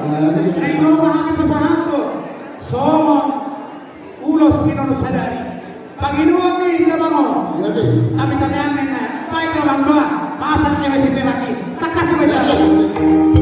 Ning rumah kami pesahan ko. Somong ulos kinon sadari. Panginoon ni kabangon. Kami kami amin na. Baik ka bang doa. Masak niya si Peraki. Takas ka ba